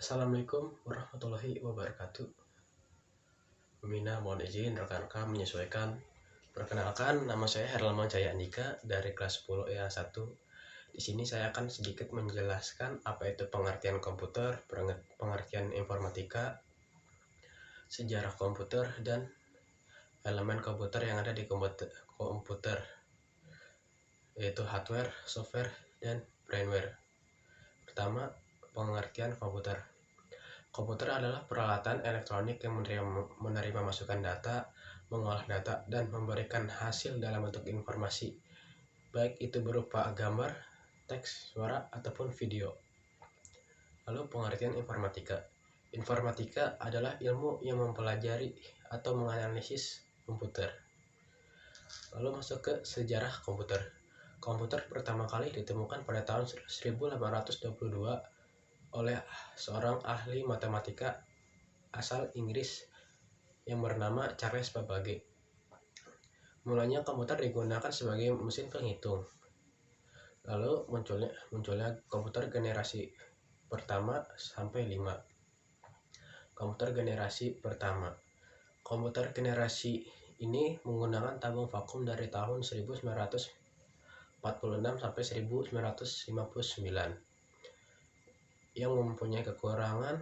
Assalamualaikum warahmatullahi wabarakatuh. Mina mohon izin rekan-rekan menyesuaikan. Perkenalkan, nama saya Herlambang Jaya Andika dari kelas 10 EA1. Di sini saya akan sedikit menjelaskan apa itu pengertian komputer, pengertian informatika, sejarah komputer, dan elemen komputer yang ada di komputer, yaitu hardware, software, dan brainware. Pertama, pengertian komputer. Komputer adalah peralatan elektronik yang menerima masukan data, mengolah data, dan memberikan hasil dalam bentuk informasi, baik itu berupa gambar, teks, suara, ataupun video. Lalu pengertian informatika. Informatika adalah ilmu yang mempelajari atau menganalisis komputer. Lalu masuk ke sejarah komputer. Komputer pertama kali ditemukan pada tahun 1822 oleh seorang ahli matematika asal Inggris yang bernama Charles Babbage. Mulanya komputer digunakan sebagai mesin penghitung. Lalu munculnya komputer generasi pertama sampai 5. Komputer generasi pertama. Komputer generasi ini menggunakan tabung vakum dari tahun 1946 sampai 1959 yang mempunyai kekurangan,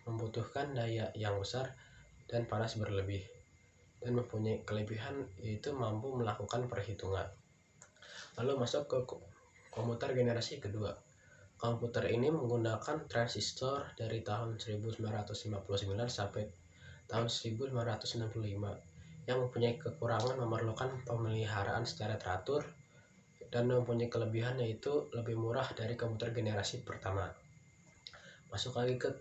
membutuhkan daya yang besar dan panas berlebih, dan mempunyai kelebihan yaitu mampu melakukan perhitungan. Lalu masuk ke komputer generasi kedua. Komputer ini menggunakan transistor dari tahun 1959 sampai tahun 1965 yang mempunyai kekurangan memerlukan pemeliharaan secara teratur dan mempunyai kelebihan yaitu lebih murah dari komputer generasi pertama. Masuk lagi ke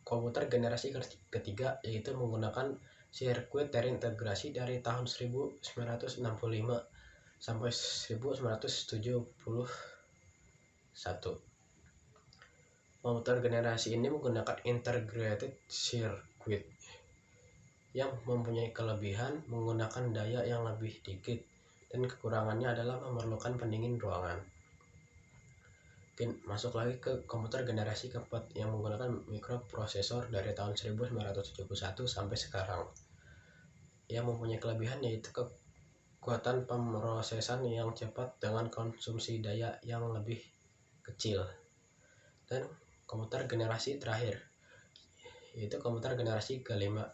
komputer generasi ketiga, yaitu menggunakan sirkuit terintegrasi dari tahun 1965 sampai 1971. Komputer generasi ini menggunakan integrated circuit yang mempunyai kelebihan menggunakan daya yang lebih dikit dan kekurangannya adalah memerlukan pendingin ruangan. Masuk lagi ke komputer generasi keempat yang menggunakan mikroprosesor dari tahun 1971 sampai sekarang, yang mempunyai kelebihan yaitu kekuatan pemrosesan yang cepat dengan konsumsi daya yang lebih kecil. Dan komputer generasi terakhir yaitu komputer generasi kelima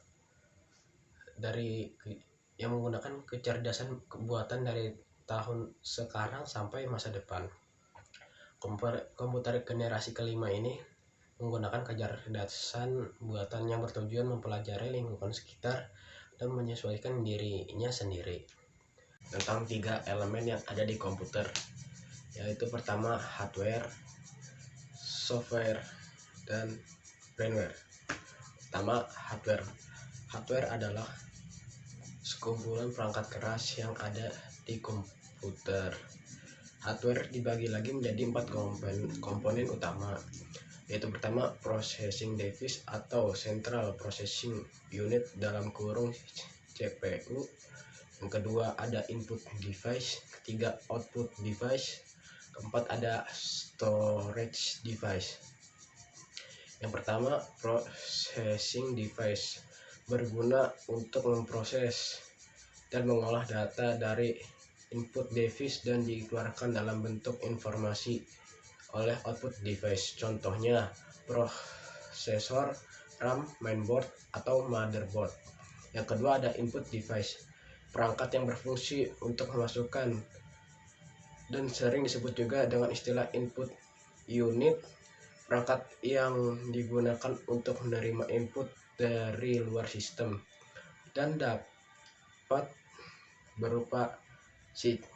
yang menggunakan kecerdasan buatan dari tahun sekarang sampai masa depan. Komputer generasi kelima ini menggunakan kecerdasan buatan yang bertujuan mempelajari lingkungan sekitar dan menyesuaikan dirinya sendiri. Tentang 3 elemen yang ada di komputer, yaitu pertama hardware, software, dan brainware. Pertama, hardware. Hardware adalah sekumpulan perangkat keras yang ada di komputer. Hardware dibagi lagi menjadi 4 komponen utama, yaitu pertama processing device atau central processing unit dalam kurung CPU. Yang kedua ada input device, ketiga output device, keempat ada storage device. Yang pertama, processing device berguna untuk memproses dan mengolah data dari input device dan dikeluarkan dalam bentuk informasi oleh output device. Contohnya prosesor, RAM, mainboard, atau motherboard. Yang kedua ada input device, perangkat yang berfungsi untuk memasukkan dan sering disebut juga dengan istilah input unit, perangkat yang digunakan untuk menerima input dari luar sistem dan dapat berupa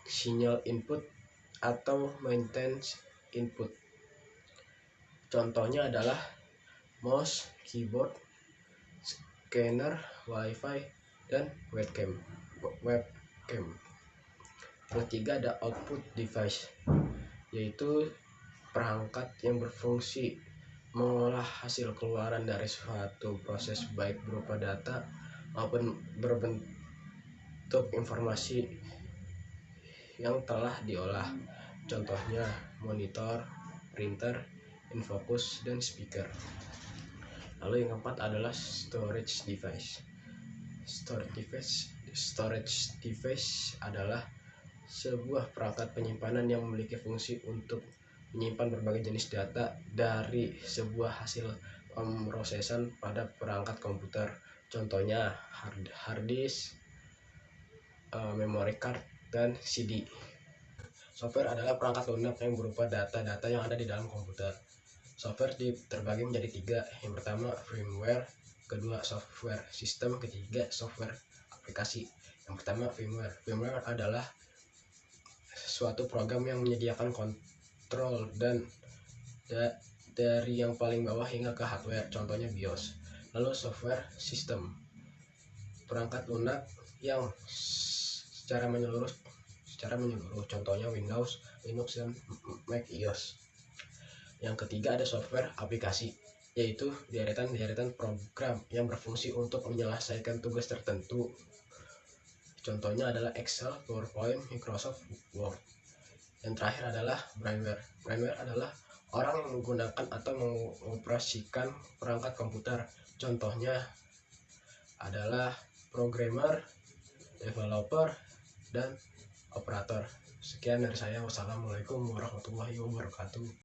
sinyal input atau maintenance input. Contohnya adalah mouse, keyboard, scanner, wifi, dan webcam. Yang ketiga ada output device, yaitu perangkat yang berfungsi mengolah hasil keluaran dari suatu proses baik berupa data maupun berbentuk informasi yang telah diolah. Contohnya monitor, printer, infocus, dan speaker. Lalu yang keempat adalah storage device. Storage device adalah sebuah perangkat penyimpanan yang memiliki fungsi untuk menyimpan berbagai jenis data dari sebuah hasil pemrosesan pada perangkat komputer. Contohnya hard disk, memory card, dan CD. Software adalah perangkat lunak yang berupa data-data yang ada di dalam komputer. Software terbagi menjadi tiga. Yang pertama firmware, kedua software sistem, ketiga software aplikasi. Yang pertama firmware. Firmware adalah suatu program yang menyediakan kontrol dan dari yang paling bawah hingga ke hardware, contohnya BIOS. Lalu software sistem, perangkat lunak yang secara menyeluruh, contohnya Windows, Linux, dan Mac OS. Yang ketiga ada software aplikasi, yaitu deretan program yang berfungsi untuk menyelesaikan tugas tertentu. Contohnya adalah Excel, PowerPoint, Microsoft Word. Yang terakhir adalah brainware. Brainware adalah orang yang menggunakan atau mengoperasikan perangkat komputer. Contohnya adalah programmer, developer, dan operator. Sekian dari saya. Wassalamualaikum warahmatullahi wabarakatuh.